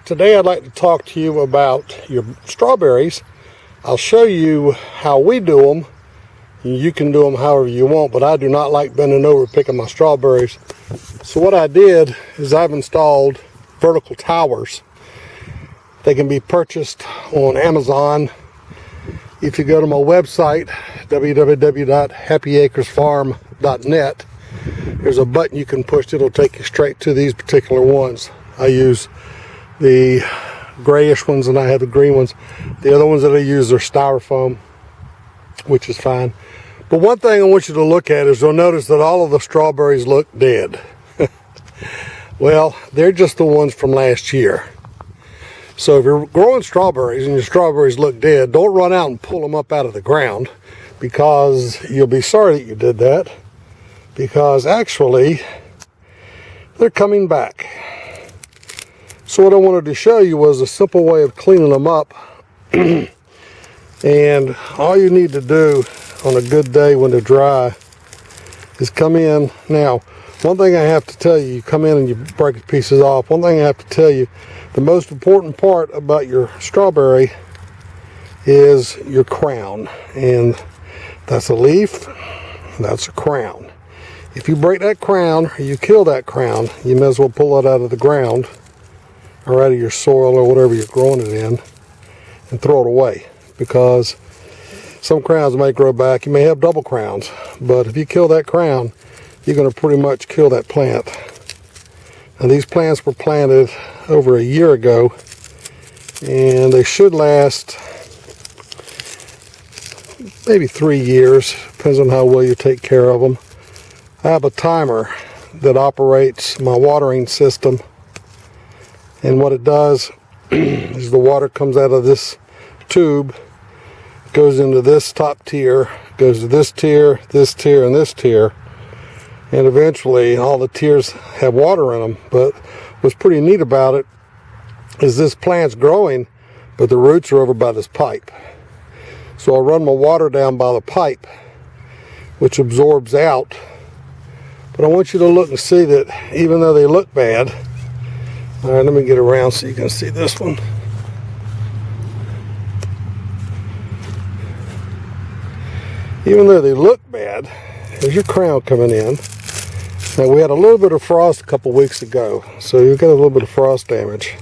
Today I'd like to talk to you about your strawberries. I'll show you how we do them. You can do them however you want, but I do not like bending over picking my strawberries. So what I did is I've installed vertical towers. They can be purchased on Amazon. If you go to my website, www.happyacresfarm.net, there's a button you can push. It'll take you straight to these particular ones. I use the grayish ones and I have the green ones. The other ones that I use are styrofoam, which is fine. But one thing I want you to look at is you'll notice that all of the strawberries look dead. Well, they're just the ones from last year. So if you're growing strawberries and your strawberries look dead, don't run out and pull them up out of the ground, because you'll be sorry that you did that, because actually they're coming back. So what I wanted to show you was a simple way of cleaning them up. And all you need to do on a good day when they're dry is come in. Now, one thing I have to tell you, you come in and you break the pieces off. One thing I have to tell you, the most important part about your strawberry is your crown. And that's a leaf, that's a crown. If you break that crown or you kill that crown, you may as well pull it out of the ground or out of your soil or whatever you're growing it in and throw it away, because some crowns may grow back. You may have double crowns, but if you kill that crown, you're going to pretty much kill that plant. Now, these plants were planted over a year ago, and they should last maybe 3 years, depends on how well you take care of them. I have a timer that operates my watering system, and what it does is the water comes out of this tube, goes into this top tier, goes to this tier, this tier, and this tier, and eventually all the tiers have water in them. But what's pretty neat about it is this plant's growing, but the roots are over by this pipe. So I run my water down by the pipe, which absorbs out. But I want you to look and see that even though they look bad, all right, let me get around so you can see this one. Even though they look bad, there's your crown coming in. Now, we had a little bit of frost a couple weeks ago, so you've got a little bit of frost damage,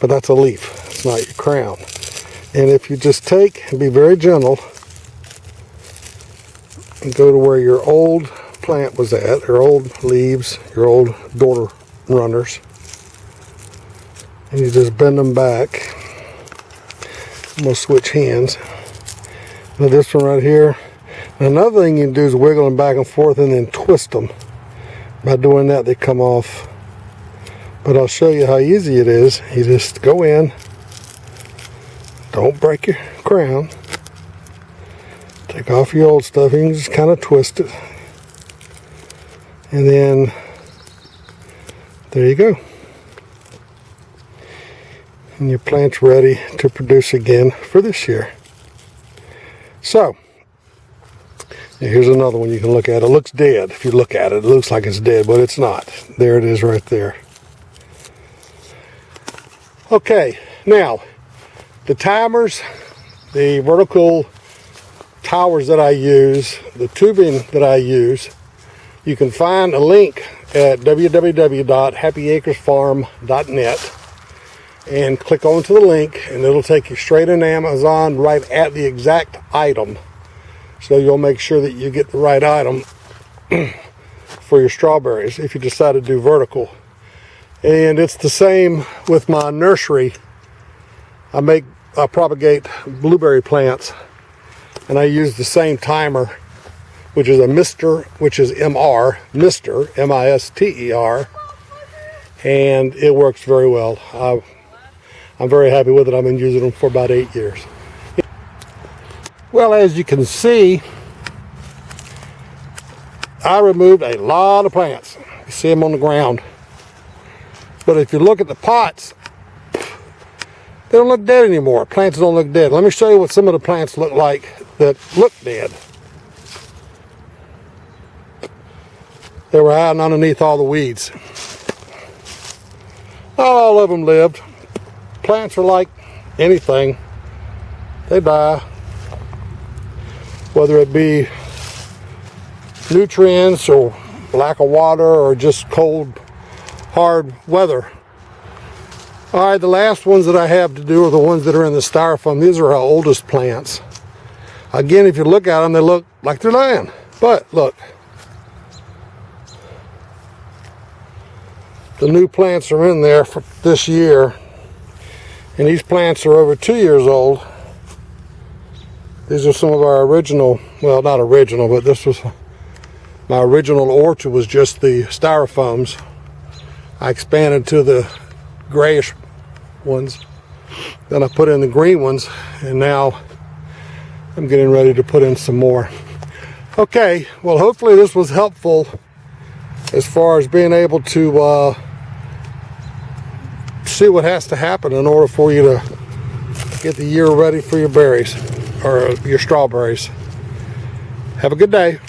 but that's a leaf, it's not your crown. And if you just take and be very gentle and go to where your old plant was at, your old leaves, your old door runners, and you just bend them back. I'm going to switch hands. Now this one right here. Another thing you can do is wiggle them back and forth and then twist them. By doing that, they come off. But I'll show you how easy it is. You just go in. Don't break your crown. Take off your old stuff. You can just kind of twist it. And then, there you go. And your plant's ready to produce again for this year. So, here's another one you can look at. It looks dead. If you look at it, it looks like it's dead, but it's not. There it is right there. Okay, now, the timers, the vertical towers that I use, the tubing that I use, you can find a link at www.happyacresfarm.net and click onto the link, and it'll take you straight into Amazon right at the exact item. So you'll make sure that you get the right item for your strawberries if you decide to do vertical. And it's the same with my nursery. I propagate blueberry plants, and I use the same timer, which is a Mister, which is MR, Mister, M-I-S-T-E-R, and it works very well. I'm very happy with it. I've been using them for about 8 years. Well, as you can see, I removed a lot of plants. You see them on the ground. But if you look at the pots, they don't look dead anymore. Plants don't look dead. Let me show you what some of the plants look like that look dead. They were hiding underneath all the weeds. Not all of them lived. plants are like anything. They die. Whether it be nutrients or lack of water or just cold, hard weather. Alright, the last ones that I have to do are the ones that are in the styrofoam. These are our oldest plants. Again, if you look at them, they look like they're dying. But look, the new plants are in there for this year. And these plants are over 2 years old. These are some of our original, well, not original, but this was my original orchard was just the styrofoams. I expanded to the grayish ones. Then I put in the green ones, and now I'm getting ready to put in some more. Okay, well, hopefully this was helpful as far as being able to see what has to happen in order for you to get the year ready for your berries or your strawberries. Have a good day.